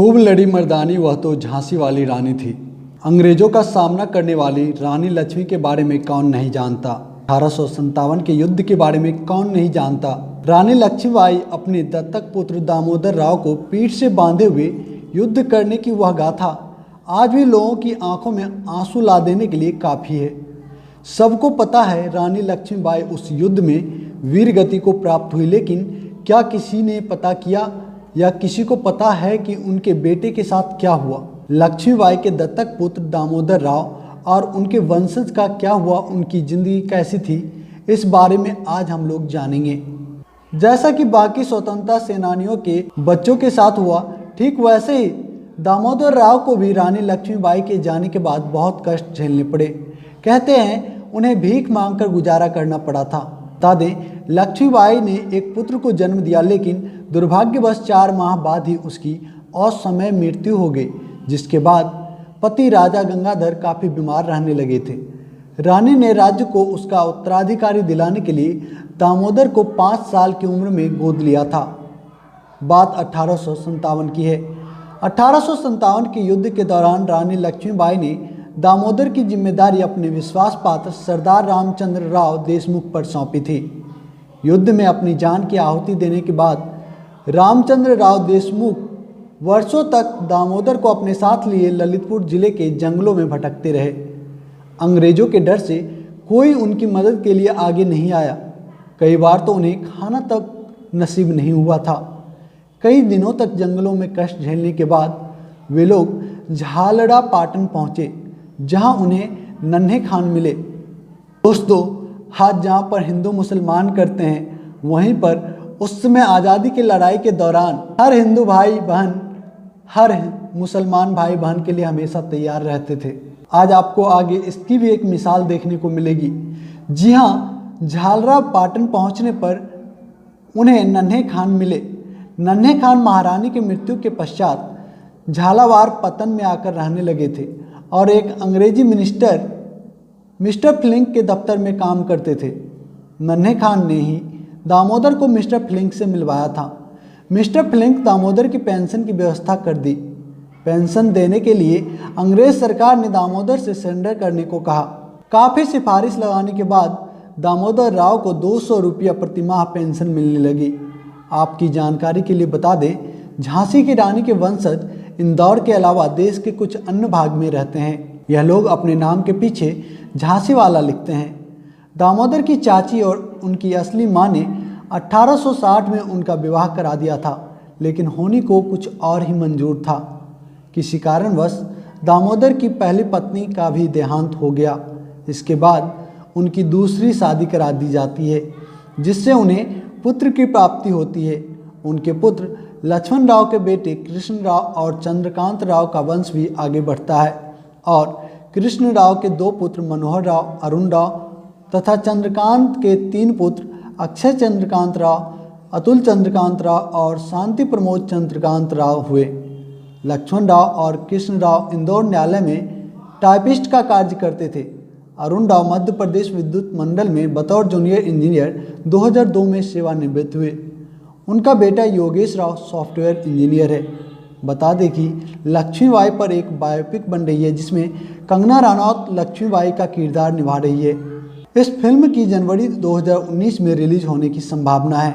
खूब लड़ी मर्दानी वह तो झांसी वाली रानी थी। अंग्रेजों का सामना करने वाली रानी लक्ष्मी के बारे में कौन नहीं जानता। 1857 के युद्ध के बारे में कौन नहीं जानता। रानी लक्ष्मीबाई अपने दत्तक पुत्र दामोदर राव को पीठ से बांधे हुए युद्ध करने की वह गाथा आज भी लोगों की आंखों में आंसू ला देने के लिए काफ़ी है। सबको पता है रानी लक्ष्मीबाई उस युद्ध में वीर गति को प्राप्त हुई, लेकिन क्या किसी ने पता किया या किसी को पता है कि उनके बेटे के साथ क्या हुआ। लक्ष्मीबाई के दत्तक पुत्र दामोदर राव और उनके वंशज का क्या हुआ, उनकी ज़िंदगी कैसी थी, इस बारे में आज हम लोग जानेंगे। जैसा कि बाकी स्वतंत्रता सेनानियों के बच्चों के साथ हुआ, ठीक वैसे ही दामोदर राव को भी रानी लक्ष्मीबाई के जाने के बाद बहुत कष्ट झेलने पड़े। कहते हैं उन्हें भीख मांगकर गुजारा करना पड़ा था। बता दें, लक्ष्मीबाई ने एक पुत्र को जन्म दिया, लेकिन दुर्भाग्यवश 4 माह बाद ही उसकी असमय मृत्यु हो गई, जिसके बाद पति राजा गंगाधर काफ़ी बीमार रहने लगे थे। रानी ने राज्य को उसका उत्तराधिकारी दिलाने के लिए दामोदर को 5 साल की उम्र में गोद लिया था। बात 1857 की है। 1857 के युद्ध के दौरान रानी लक्ष्मीबाई ने दामोदर की जिम्मेदारी अपने विश्वास पात्र सरदार रामचंद्र राव देशमुख पर सौंपी थी। युद्ध में अपनी जान की आहुति देने के बाद रामचंद्र राव देशमुख वर्षों तक दामोदर को अपने साथ लिए ललितपुर जिले के जंगलों में भटकते रहे। अंग्रेजों के डर से कोई उनकी मदद के लिए आगे नहीं आया। कई बार तो उन्हें खाना तक नसीब नहीं हुआ था। कई दिनों तक जंगलों में कष्ट झेलने के बाद वे लोग झालड़ा पाटन पहुँचे, जहाँ उन्हें नन्हे खान मिले। दोस्तों, आज जहाँ पर हिंदू मुसलमान करते हैं, वहीं पर उस समय आज़ादी की लड़ाई के दौरान हर हिंदू भाई बहन हर मुसलमान भाई बहन के लिए हमेशा तैयार रहते थे। आज आपको आगे इसकी भी एक मिसाल देखने को मिलेगी। जी हाँ, झालरा पाटन पहुंचने पर उन्हें नन्हे खान मिले। नन्हे खान महारानी की मृत्यु के पश्चात झालावाड़ पतन में आकर रहने लगे थे और एक अंग्रेजी मिस्टर फ्लिंक के दफ्तर में काम करते थे। नन्हे खान ने ही दामोदर को मिस्टर फ्लिंक से मिलवाया था। मिस्टर फ्लिंक दामोदर की पेंशन की व्यवस्था कर दी। पेंशन देने के लिए अंग्रेज सरकार ने दामोदर से सरेंडर करने को कहा। काफ़ी सिफारिश लगाने के बाद दामोदर राव को 200 रुपया प्रति माह पेंशन मिलने लगी। आपकी जानकारी के लिए बता दें, झांसी की रानी के वंशज इंदौर के अलावा देश के कुछ अन्य भाग में रहते हैं। यह लोग अपने नाम के पीछे झांसी वाला लिखते हैं। दामोदर की चाची और उनकी असली माँ ने 1860 में उनका विवाह करा दिया था, लेकिन होनी को कुछ और ही मंजूर था। किसी कारणवश दामोदर की पहली पत्नी का भी देहांत हो गया। इसके बाद उनकी दूसरी शादी करा दी जाती है, जिससे उन्हें पुत्र की प्राप्ति होती है। उनके पुत्र लक्ष्मण राव के बेटे कृष्ण राव और चंद्रकांत राव का वंश भी आगे बढ़ता है और कृष्ण राव के 2 पुत्र मनोहर राव, अरुण राव तथा चंद्रकांत के 3 पुत्र अक्षय चंद्रकांत राव, अतुल चंद्रकांत राव और शांति प्रमोद चंद्रकांत राव हुए। लक्ष्मण राव और कृष्ण राव इंदौर न्यायालय में टाइपिस्ट का कार्य करते थे। अरुण राव मध्य प्रदेश विद्युत मंडल में बतौर जूनियर इंजीनियर 2002 में सेवानिवृत्त हुए। उनका बेटा योगेश राव सॉफ्टवेयर इंजीनियर है। बता दें कि लक्ष्मीबाई पर एक बायोपिक बन रही है, जिसमें कंगना रनौत लक्ष्मीबाई का किरदार निभा रही है। इस फिल्म की जनवरी 2019 में रिलीज होने की संभावना है।